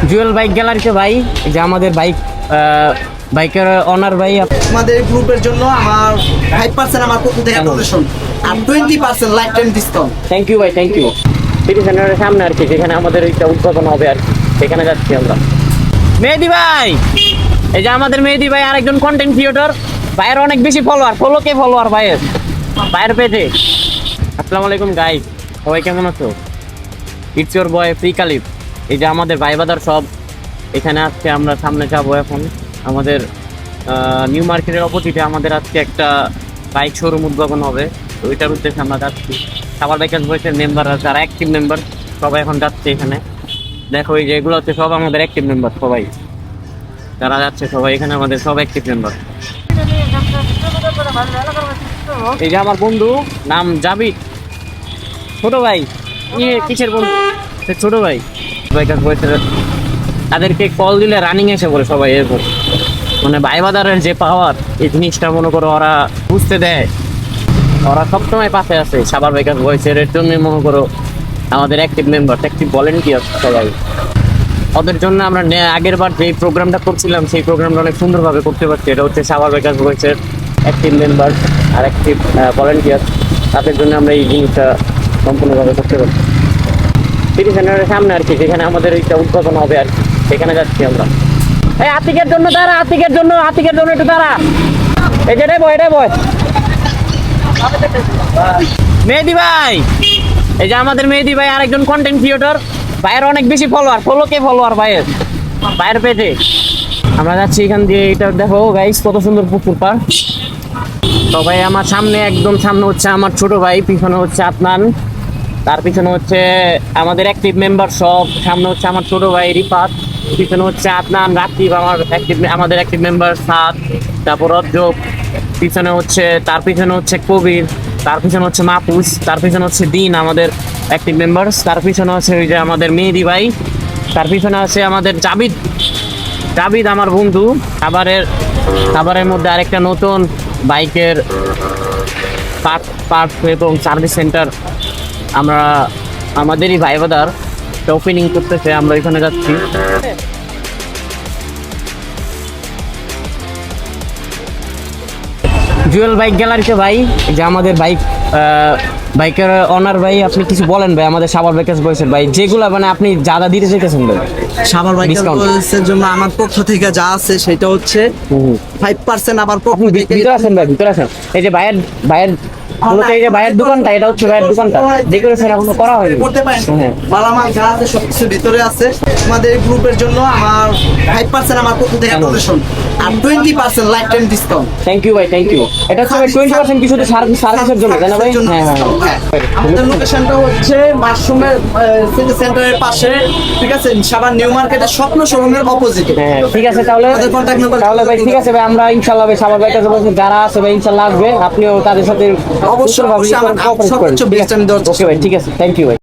Jewel bike গ্যালারিতে ভাই, এই যে আমাদের বাইকের অনার ভাই। আমাদের গ্রুপের জন্য আমার 5% আমার পক্ষ থেকে ডোনেশন আর 20% lifetime discount. Thank you ভাই, থ্যাংক ইউ। সিটি সেন্টারের সামনে আর কি, যেখানে আমাদের একটা উদ্বোধন হবে আর কি, সেখানে যাচ্ছি আমরা। মেহেদি ভাই, এই যে আমাদের মেহেদি ভাই আরেকজন কন্টেন্ট ক্রিয়েটর। ভাইয়ের অনেক বেশি ফলোয়ার ভাইয়ের পেজে। আসসালামু আলাইকুম গাইস, সবাই কেমন আছো? It's your boy free caliph. এই যে আমাদের ভাই বাদার সব এখানে আজকে আমরা সামনে যাবো। এখন আমাদের নিউ মার্কেটের অপোজিটে আমাদের আজকে একটা বাইক শোরুম উদ্বোধন হবে, তো ওইটার উদ্দেশ্যে আমরা যাচ্ছি। সাবার বাইকার্স বয়সের মেম্বার যারা অ্যাক্টিভ মেম্বার সবাই এখন যাচ্ছে এখানে। দেখো এই যে এগুলো হচ্ছে সব আমাদের অ্যাক্টিভ মেম্বার, সবাই যারা যাচ্ছে সবাই এখানে আমাদের সব অ্যাক্টিভ মেম্বার। এই যে আমার বন্ধু নাম জাবিদ, ছোট ভাই। কিসের বন্ধু? ছোট ভাই বাইকার্স বয়সের। তাদেরকে কল দিলে রানিং এসে পড়ে সবাই। এরপর মানে ভাই বাজারের যে পাওয়ার, এই জিনিসটা মনে করো ওরা বুঝতে দেয়। ওরা সবসময় পাশে আছে সাবার বাইকার্স বয়সের। এর জন্য মনে করো আমাদের অ্যাক্টিভ মেম্বার, অ্যাক্টিভ ভলেন্টিয়ার সবাই। ওদের জন্য আমরা আগের বার যে প্রোগ্রামটা করছিলাম সেই প্রোগ্রামটা অনেক সুন্দরভাবে করতে পারছি। এটা হচ্ছে সাবার বাইকার্স বয়সের অ্যাক্টিভ মেম্বার আর অ্যাক্টিভ ভলেন্টিয়ার, তাদের জন্য আমরা এই জিনিসটা সম্পূর্ণভাবে করতে পারছি। সিটি সেন্টারের সামনে আর কি, যেখানে আমাদের একটা উদ্বোধন হবে আর কি, সেখানে যাচ্ছি আমরা। এই আতিকের জন্য একটু দাঁড়া। এই যে এটাই বয় মেহেদি ভাই, এই যে আমাদের মেহেদি ভাই আরেকজন কন্টেন্ট ক্রিয়েটর। ভাইয়ের অনেক বেশি ফলোয়ার ভাইয়ের পেজে। আমরা যাচ্ছি এখান দিয়ে। এটা দেখো গাইস, কত সুন্দর পুকুর পার। তো ভাই আমার সামনে, একদম সামনে হচ্ছে আমার ছোট ভাই, পিছনে হচ্ছে আদনান, তার পিছনে হচ্ছে আমাদের অ্যাক্টিভ মেম্বার সব। সামনে হচ্ছে আমার ছোট ভাই রিফাত, পিছনে হচ্ছে আদনান, রাকিব আমাদের অ্যাক্টিভ মেম্বার সাদ, তারপর রজ্জব, তার পিছনে হচ্ছে কবির, তার পিছনে হচ্ছে মাহফুজ, তার পিছনে হচ্ছে দিন আমাদের অ্যাক্টিভ মেম্বার্স, তার পিছনে হচ্ছে ওই যে আমাদের মেহেদি ভাই, তার পিছনে আছে আমাদের জাবিদ আমার বন্ধু। খাবারের মধ্যে আরেকটা নতুন বাইকের পার্ট এবং সার্ভিস সেন্টার আমরা আমাদেরই ভাই বাদার ওপেনিং করতেছে, আমরা এখানে যাচ্ছি। জুয়েল বাইক গ্যালারিতে ভাই, এই যে আমাদের বাইকের অনার ভাই। আপনি কিছু বলেন ভাই আমাদের সাবার বাইকার্স বয়সের ভাই, যেগুলো মানে আপনি যারা দিতে চাইতেছেন ভাই সাবার বাইকার্সের জন্য আমার পক্ষ থেকে যা আছে সেটা হচ্ছে 5% আমার পক্ষ থেকে। ভিতরে আসেন। এই যে ভাইয়ের এই যে ভাইয়ের দোকানটা, এটা হচ্ছে ভাইয়ের দোকানটা, ডেকোরেশন এখনো করা হয়নি। মালামাল যা আছে সবকিছু ভিতরে আছে। আমাদের গ্রুপের জন্য আমার 5% আমার পক্ষ থেকে ডোনেশন আর 20% lifetime discount. Thank you ভাই, থ্যাংক ইউ। এটা হচ্ছে 20% কি শুধু সার্ভিসের জন্য, তাই না ভাই? হ্যাঁ। আমাদের লোকেশনটা হচ্ছে মাশরুমের সিটি সেন্টারের পাশে, ঠিক আছে, সাবার নিউ মার্কেটের স্বপ্ন শোরুমের অপোজিটে। হ্যাঁ ঠিক আছে। তাহলে ভাই ঠিক আছে ভাই, আমরা ইনশাআল্লাহ ভাই সাবার বাইকার্স বয়সের যারা আছে ভাই ইনশাআল্লাহ আসবে, আপনিও তাদের সাথে অবশ্যই আমার সর্বোচ্চ বেস্ট আমি দেওয়ার চেষ্টা করব। ওকে ভাই, ঠিক আছে, থ্যাংক ইউ ভাই।